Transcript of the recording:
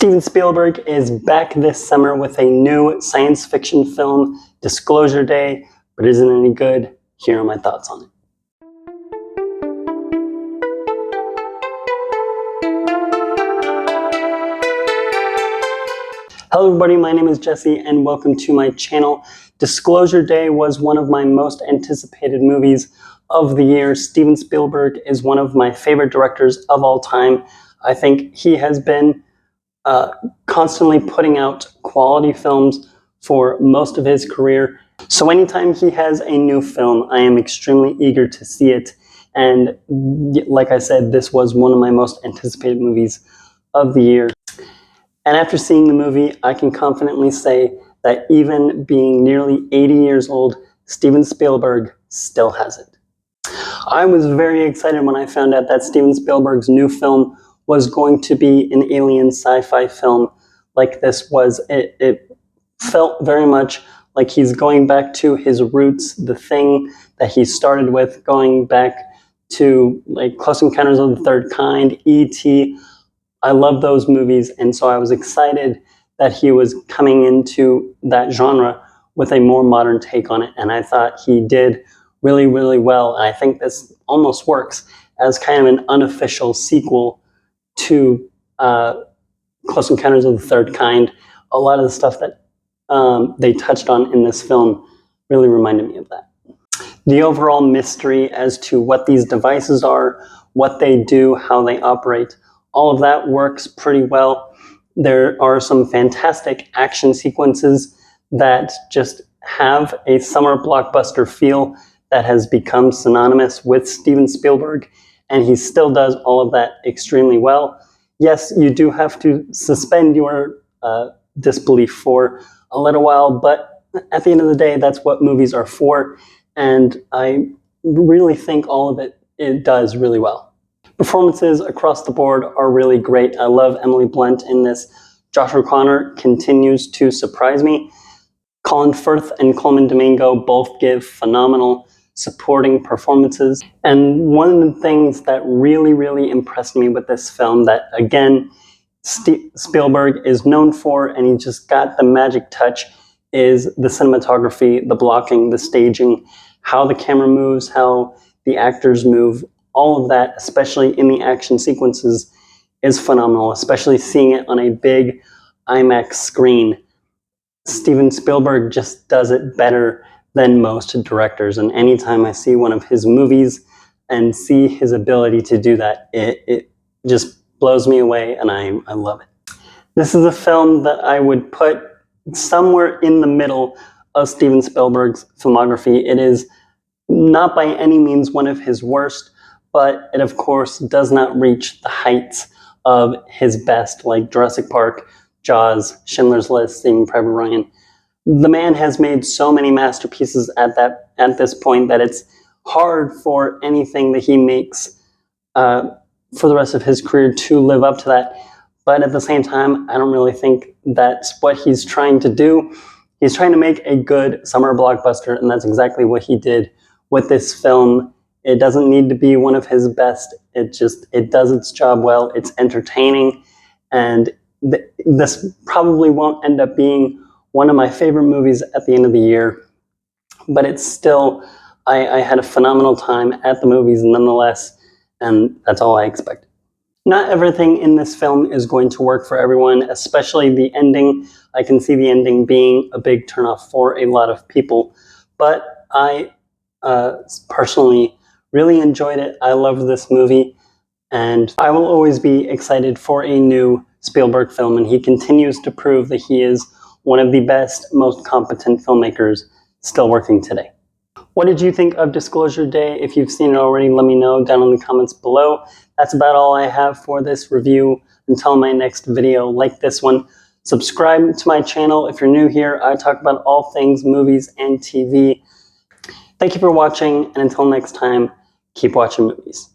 Steven Spielberg is back this summer with a new science fiction film, Disclosure Day, but isn't it any good? Here are my thoughts on it. Hello everybody, my name is Jesse and welcome to my channel. Disclosure Day was one of my most anticipated movies of the year. Steven Spielberg is one of my favorite directors of all time. I think he has been constantly putting out quality films for most of his career. So anytime he has a new film, I am extremely eager to see it. And like I said, this was one of my most anticipated movies of the year. And after seeing the movie, I can confidently say that even being nearly 80 years old, Steven Spielberg still has it. I was very excited when I found out that Steven Spielberg's new film was going to be an alien sci-fi film like this was. It felt very much like he's going back to his roots, the thing that he started with, going back to like Close Encounters of the Third Kind, E.T. I love those movies, and so I was excited that he was coming into that genre with a more modern take on it, and I thought he did really, really well. And I think this almost works as kind of an unofficial sequel to Close Encounters of the Third Kind. A lot of the stuff that they touched on in this film really reminded me of that. The overall mystery as to what these devices are, what they do, how they operate, all of that works pretty well. There are some fantastic action sequences that just have a summer blockbuster feel that has become synonymous with Steven Spielberg, and he still does all of that extremely well. Yes, you do have to suspend your disbelief for a little while, but at the end of the day, that's what movies are for, and I really think all of it does really well. Performances across the board are really great. I love Emily Blunt in this. Josh O'Connor continues to surprise me. Colin Firth and Colman Domingo both give phenomenal supporting performances. And one of the things that really, really impressed me with this film that, again, Spielberg is known for, and he just got the magic touch, is the cinematography, the blocking, the staging, how the camera moves, how the actors move. All of that, especially in the action sequences, is phenomenal, especially seeing it on a big IMAX screen. Steven Spielberg just does it better than most directors, and anytime I see one of his movies and see his ability to do that, it just blows me away, and I love it. This is a film that I would put somewhere in the middle of Steven Spielberg's filmography. It is not by any means one of his worst, but it of course does not reach the heights of his best, like Jurassic Park, Jaws, Schindler's List, Saving Private Ryan. The man has made so many masterpieces at this point that it's hard for anything that he makes for the rest of his career to live up to that. But at the same time, I don't really think that's what he's trying to do. He's trying to make a good summer blockbuster, and that's exactly what he did with this film. It doesn't need to be one of his best. It does its job well. It's entertaining, and this probably won't end up being one of my favorite movies at the end of the year, but it's still, I had a phenomenal time at the movies nonetheless, and that's all I expected. Not everything in this film is going to work for everyone, especially the ending. I can see the ending being a big turnoff for a lot of people, but I personally really enjoyed it. I loved this movie, and I will always be excited for a new Spielberg film, and he continues to prove that he is one of the best, most competent filmmakers still working today. What did you think of Disclosure Day? If you've seen it already, let me know down in the comments below. That's about all I have for this review. Until my next video like this one, subscribe to my channel if you're new here. I talk about all things movies and TV. Thank you for watching, and until next time, keep watching movies.